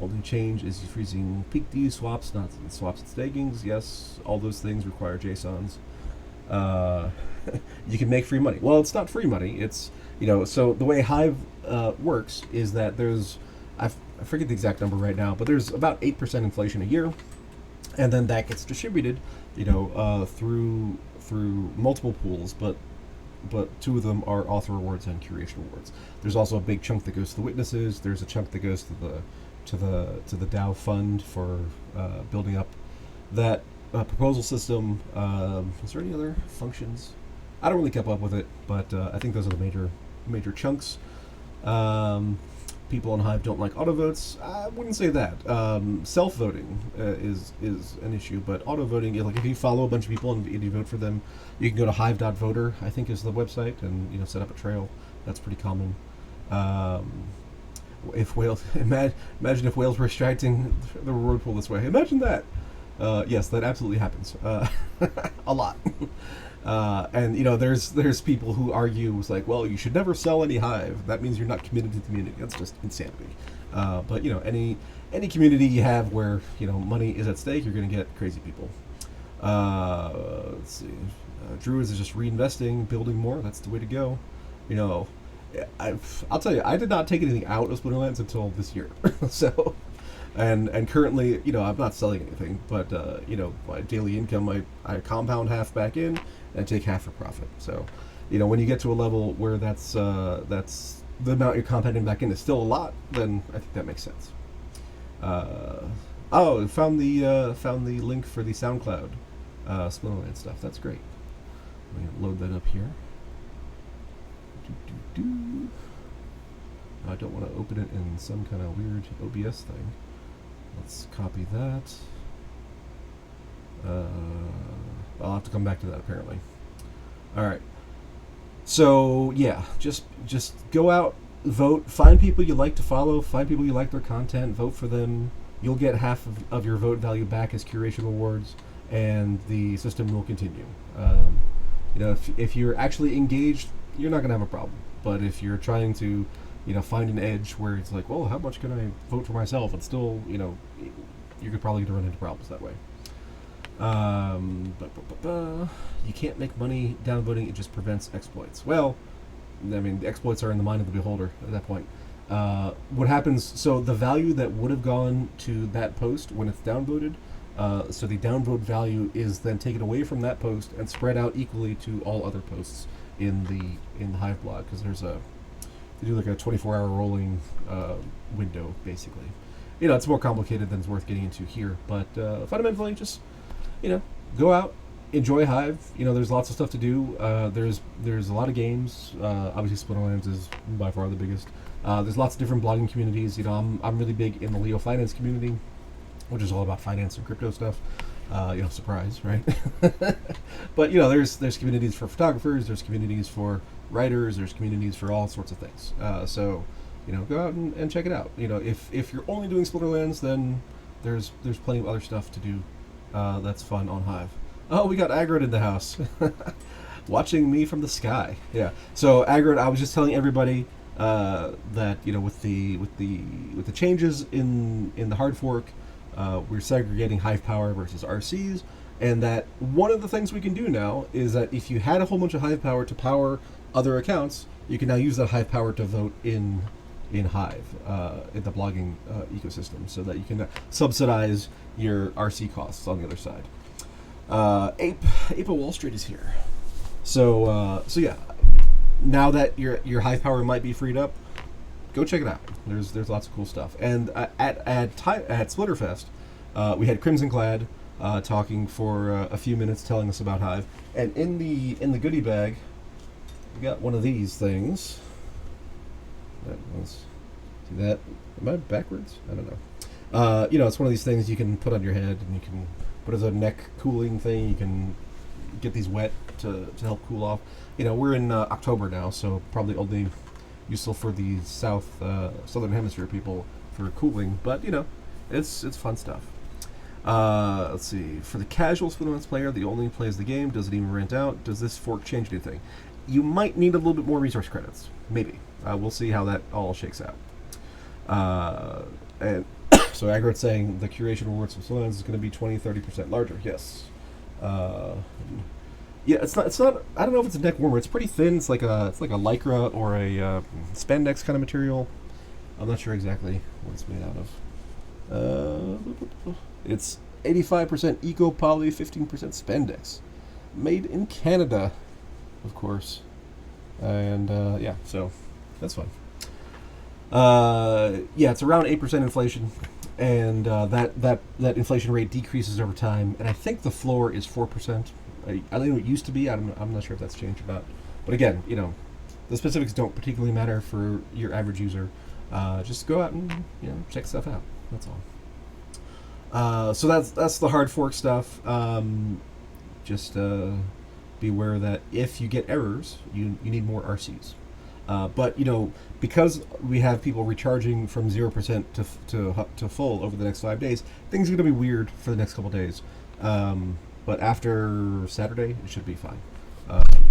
Only change is freezing peak D swaps, not swaps and stakings. Yes, all those things require JSONs. You can make free money. Well, it's not free money. It's so the way Hive works is that there's I forget the exact number right now, but there's about 8% inflation a year, and then that gets distributed, through multiple pools, but two of them are author rewards and curation rewards. There's also a big chunk that goes to the witnesses. There's a chunk that goes to the DAO fund for building up that proposal system. Is there any other functions? I don't really keep up with it, but I think those are the major chunks. people on Hive don't like auto votes. I wouldn't say that. Self voting is an issue, but auto voting, like if you follow a bunch of people and you vote for them, you can go to hive.voter, I think is the website, and set up a trail. That's pretty common. If whales, imagine if whales were extracting the reward pool this way. Imagine that. Yes, that absolutely happens. A lot. And there's people who argue, it's like, well, you should never sell any Hive. That means you're not committed to the community. That's just insanity. But any community you have where money is at stake, you're going to get crazy people. Let's see. Druids is just reinvesting, building more. That's the way to go. I'll tell you, I did not take anything out of Splinterlands until this year. So, and currently, I'm not selling anything, but my daily income, I compound half back in and take half for profit. So, when you get to a level where that's the amount you're compounding back in is still a lot, then I think that makes sense. Found the link for the SoundCloud Splinterlands stuff. That's great. Let me load that up here. I don't want to open it in some kind of weird OBS thing. Let's copy that. I'll have to come back to that apparently. Alright. So yeah, just go out, vote, find people you like to follow, find people you like their content, vote for them. You'll get half of your vote value back as curation rewards, and the system will continue. If you're actually engaged, you're not going to have a problem. But if you're trying to, find an edge where it's like, well, how much can I vote for myself? And still, you could probably run into problems that way. You can't make money downvoting. It just prevents exploits. Well, I mean, the exploits are in the mind of the beholder at that point. What happens, so the value that would have gone to that post when it's downvoted, so the downvote value is then taken away from that post and spread out equally to all other posts in the Hive blog, because they do like a 24-hour rolling window, basically. It's more complicated than it's worth getting into here, but fundamentally, just go out, enjoy Hive. There's lots of stuff to do. There's a lot of games. Obviously, Splinterlands is by far the biggest. There's lots of different blogging communities. I'm really big in the Leo finance community, which is all about finance and crypto stuff. Surprise, right? But there's communities for photographers, there's communities for writers, there's communities for all sorts of things. So go out and check it out. If you're only doing Splinterlands, then there's plenty of other stuff to do. That's fun on Hive. Oh, we got Agrid in the house, watching me from the sky. Yeah. So Agrid, I was just telling everybody that with the changes in the hard fork. We're segregating Hive power versus RCs, and that one of the things we can do now is that if you had a whole bunch of Hive power to power other accounts, you can now use that Hive power to vote in Hive, in the blogging ecosystem, so that you can subsidize your RC costs on the other side. Ape of Wall Street is here. So yeah, now that your Hive power might be freed up, go check it out. There's lots of cool stuff. And at SplinterFest, we had Crimson Clad talking for a few minutes, telling us about Hive. And in the goodie bag, we got one of these things. See that? Am I backwards? I don't know. It's one of these things you can put on your head, and you can put as a neck cooling thing. You can get these wet to help cool off. We're in October now, so probably only useful for the southern hemisphere people for cooling, but it's fun stuff. Let's see. For the casual Splinterlands player, the only plays the game, does it even rent out? Does this fork change anything? You might need a little bit more resource credits, maybe. We'll see how that all shakes out. And so Agrit's saying the curation rewards from Splinterlands is going to be 20-30% larger. Yes. Yeah, it's not. I don't know if it's a neck warmer. It's pretty thin. It's like a lycra or a spandex kind of material. I'm not sure exactly what it's made out of. It's 85% eco poly, 15% spandex, made in Canada, of course. And yeah, so that's fun. Yeah, it's around 8% inflation, and that inflation rate decreases over time. And I think the floor is 4%. I think it used to be. I'm not sure if that's changed or not. But again, the specifics don't particularly matter for your average user. just go out and check stuff out. That's all. So that's the hard fork stuff. Just be aware that if you get errors, you need more RCs. But because we have people recharging from 0% to full over the next 5 days, things are going to be weird for the next couple days. But after Saturday, it should be fine,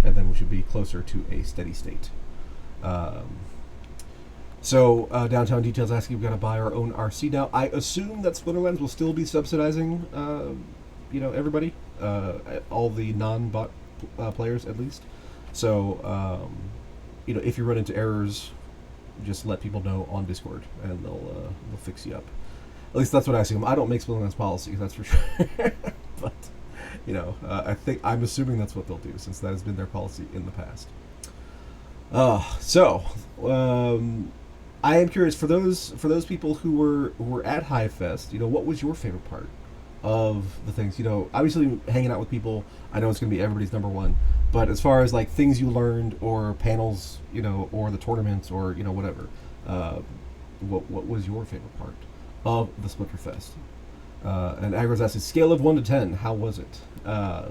and then we should be closer to a steady state. So Downtown Details asking if we've got to buy our own RC now. I assume that Splinterlands will still be subsidizing, everybody, all the non-bot players at least. So, if you run into errors, just let people know on Discord, and they'll fix you up. At least that's what I assume. I don't make Splinterlands policy, that's for sure. But I'm assuming that's what they'll do, since that has been their policy in the past. I am curious for those people who were at Hive Fest. What was your favorite part of the things? Obviously hanging out with people, I know it's going to be everybody's number one. But as far as like things you learned, or panels, or the tournaments, or whatever, what was your favorite part of the SplinterFest? And Agro's asking, scale of 1 to 10, how was it? I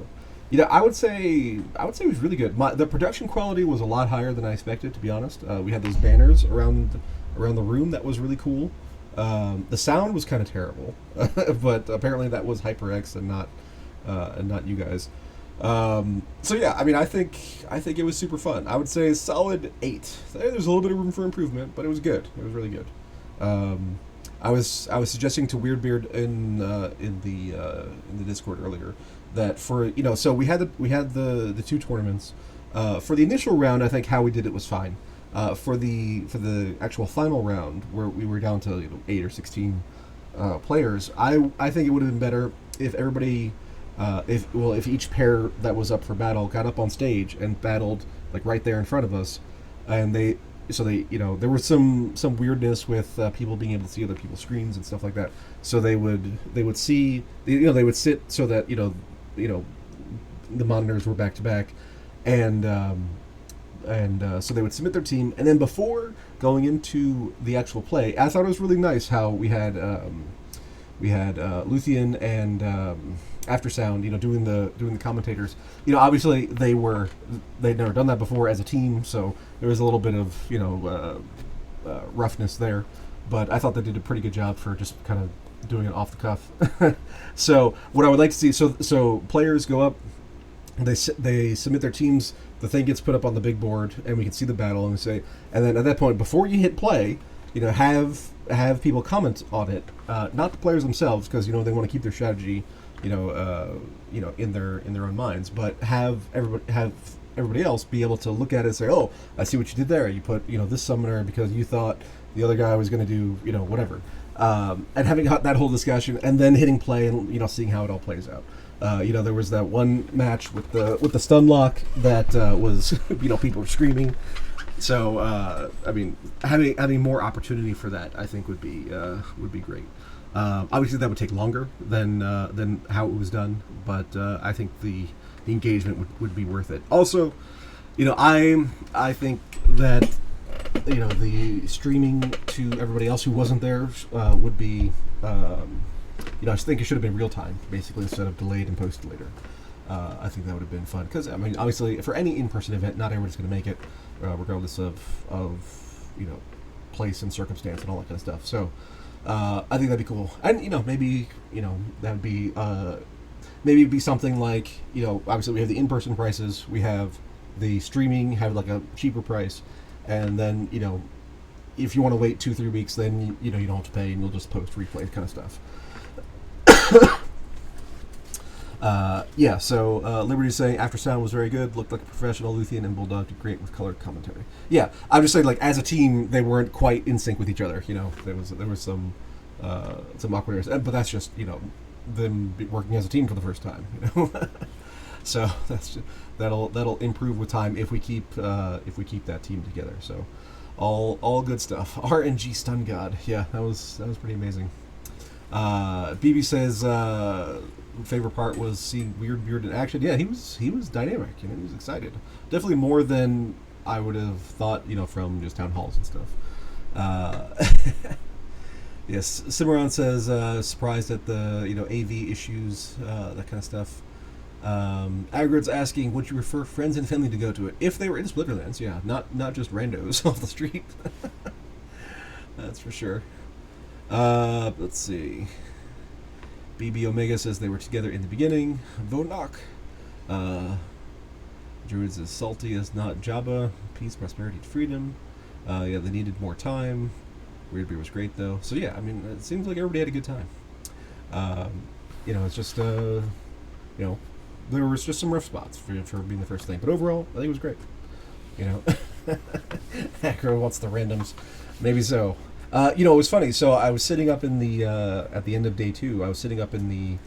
would say it was really good. The production quality was a lot higher than I expected, to be honest. We had those banners around the room that was really cool. The sound was kind of terrible, but apparently that was HyperX and not you guys. So yeah, I think it was super fun. I would say a solid 8. There's a little bit of room for improvement, but it was good. It was really good. I was suggesting to Weirdbeard in the Discord earlier that for so we had the 2 tournaments. For the initial round, I think how we did it was fine. For the actual final round, where we were down to 8 or 16 players, I think it would have been better if everybody. If each pair that was up for battle got up on stage and battled like right there in front of us, and there was some weirdness with people being able to see other people's screens and stuff like that. So they would see, they would sit so that the monitors were back to back, and so they would submit their team, and then before going into the actual play, I thought it was really nice how we had Luthien and Aftersound, doing the commentators. Obviously they'd never done that before as a team, so there was a little bit of roughness there. But I thought they did a pretty good job for just kind of doing it off the cuff. So what I would like to see, so players go up, they submit their teams, the thing gets put up on the big board, and we can see the battle, and and then at that point, before you hit play, have people comment on it, not the players themselves, because they want to keep their strategy in their own minds, but have everybody else be able to look at it and say, oh, I see what you did there. You put this summoner because you thought the other guy was going to do whatever, and having that whole discussion, and then hitting play and seeing how it all plays out. There was that one match with the stun lock that was people were screaming. So having more opportunity for that, I think would be great. Obviously, that would take longer than how it was done, but I think the engagement would be worth it. Also, I think that the streaming to everybody else who wasn't there would be I just think it should have been real time, basically, instead of delayed and posted later. I think that would have been fun because obviously, for any in-person event, not everybody's going to make it, regardless of place and circumstance and all that kind of stuff. So. I think that'd be cool, and maybe that would be maybe it'd be something like obviously we have the in-person prices, we have the streaming have like a cheaper price, and then if you want to wait 2-3 weeks, then you don't have to pay and you'll just post replay kind of stuff. So Liberty's saying Aftersound was very good, looked like a professional. Luthien and Bulldog did great with colored commentary. Yeah, I'm just saying, like, as a team, they weren't quite in sync with each other. There was some awkwardness, but that's just them working as a team for the first time. So that'll improve with time if we keep that team together. So all good stuff. RNG Stun God, yeah, that was pretty amazing. BB says favorite part was seeing Weirdbeard in action. Yeah, he was dynamic. He was excited. Definitely more than I would have thought. From just town halls and stuff. Uh, yes, Cimarron says surprised at the AV issues, that kind of stuff. Agrid's asking, would you refer friends and family to go to it if they were in Splinterlands? Yeah, not just randos off the street. That's for sure. Let's see. BB Omega says they were together in the beginning. Vonak. Druids as salty as not Jabba. Peace, prosperity, freedom. Yeah, they needed more time. Weird Beer was great though. So yeah, I mean, it seems like everybody had a good time. It's just there was just some rough spots for being the first thing, but overall, I think it was great. Acro wants the randoms, maybe so. It was funny. So I was sitting up in the at the end of day 2. I was sitting up in the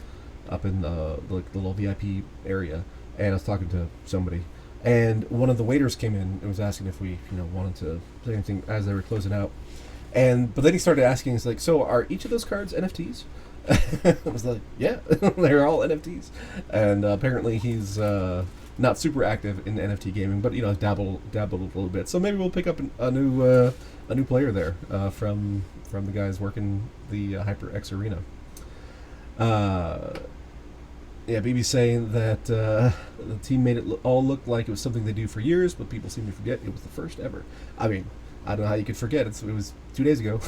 little VIP area, and I was talking to somebody, and one of the waiters came in and was asking if we wanted to say anything as they were closing out, but then he started asking, he's like, so are each of those cards NFTs? I was like, yeah, they're all NFTs, and apparently he's not super active in NFT gaming, but dabbled a little bit. So maybe we'll pick up a new player there from the guys working the HyperX Arena. Yeah, BB's saying that the team made it all look like it was something they do for years, but people seem to forget it was the first ever. I mean, I don't know how you could forget. It was 2 days ago,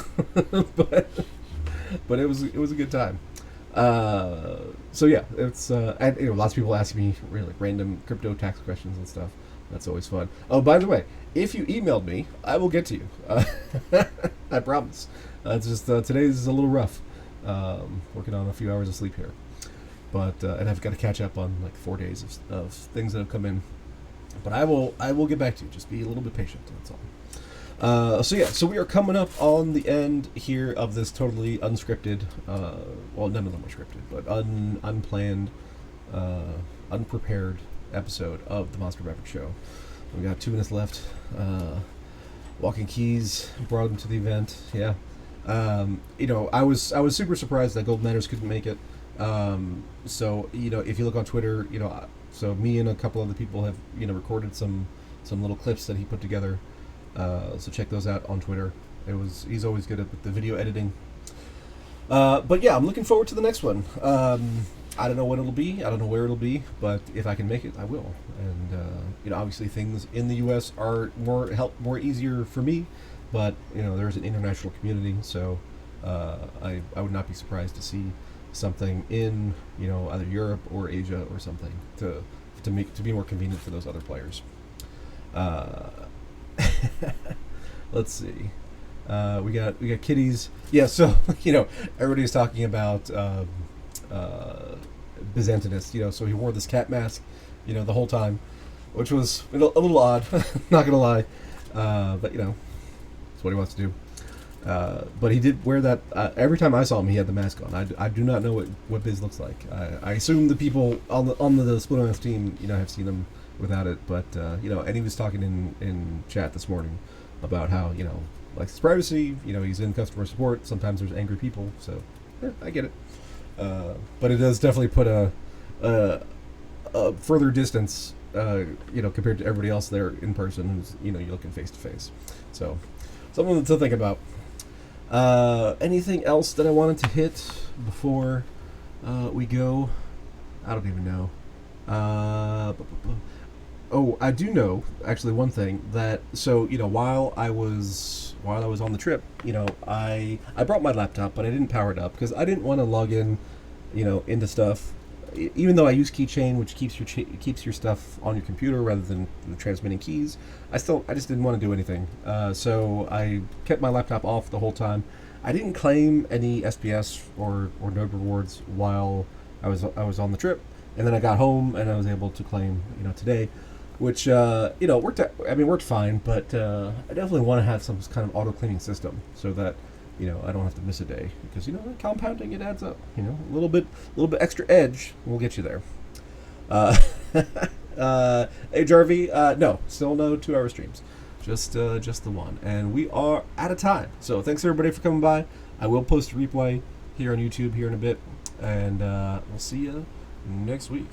but it was a good time. So yeah, it's and lots of people ask me really random crypto tax questions and stuff. That's always fun. Oh, by the way, if you emailed me, I will get to you. I promise. It's just today's a little rough. Working on a few hours of sleep here, but and I've got to catch up on like 4 days of things that have come in. But I will get back to you. Just be a little bit patient. That's all. So we are coming up on the end here of this totally unscripted, well, none of them were scripted, but unplanned, unprepared episode of the Monster Maverick Show. We got 2 minutes left. Walking Keys brought him to the event. Yeah. I was super surprised that Gold Manners couldn't make it. So if you look on Twitter, so me and a couple other people have recorded some little clips that he put together. So check those out on Twitter. He's always good at the video editing. But yeah, I'm looking forward to the next one. I don't know when it'll be. I don't know where it'll be. But if I can make it, I will. And obviously things in the U.S. are more easier for me. But there's an international community, so I would not be surprised to see something in either Europe or Asia or something to be more convenient for those other players. Let's see. We got kitties. Yeah, so everybody's talking about Byzantinus. So he wore this cat mask, the whole time, which was a little odd. Not gonna lie, but it's what he wants to do. But he did wear that every time I saw him. He had the mask on. I do not know what Biz looks like. I assume the people on the SplinterFest team have seen him without it, but and he was talking in chat this morning about how likes his privacy. He's in customer support. Sometimes there's angry people, so yeah, I get it. But it does definitely put a further distance, compared to everybody else there in person who's you're looking face to face. So something to think about. Anything else that I wanted to hit before we go? I don't even know. Oh, I do know actually one thing that while I was on the trip, I brought my laptop, but I didn't power it up because I didn't want to log in, into stuff. Even though I use Keychain, which keeps your stuff on your computer rather than transmitting keys, I just didn't want to do anything. So I kept my laptop off the whole time. I didn't claim any SPS or node rewards while I was on the trip, and then I got home and I was able to claim today, which worked fine. But I definitely want to have some kind of auto cleaning system so that I don't have to miss a day, because compounding, it adds up. A little bit extra edge will get you there. Hey Jarvie, no, still no 2-hour streams, just the one, and we are out of time. So thanks everybody for coming by. I will post a replay here on YouTube here in a bit, and we'll see you next week.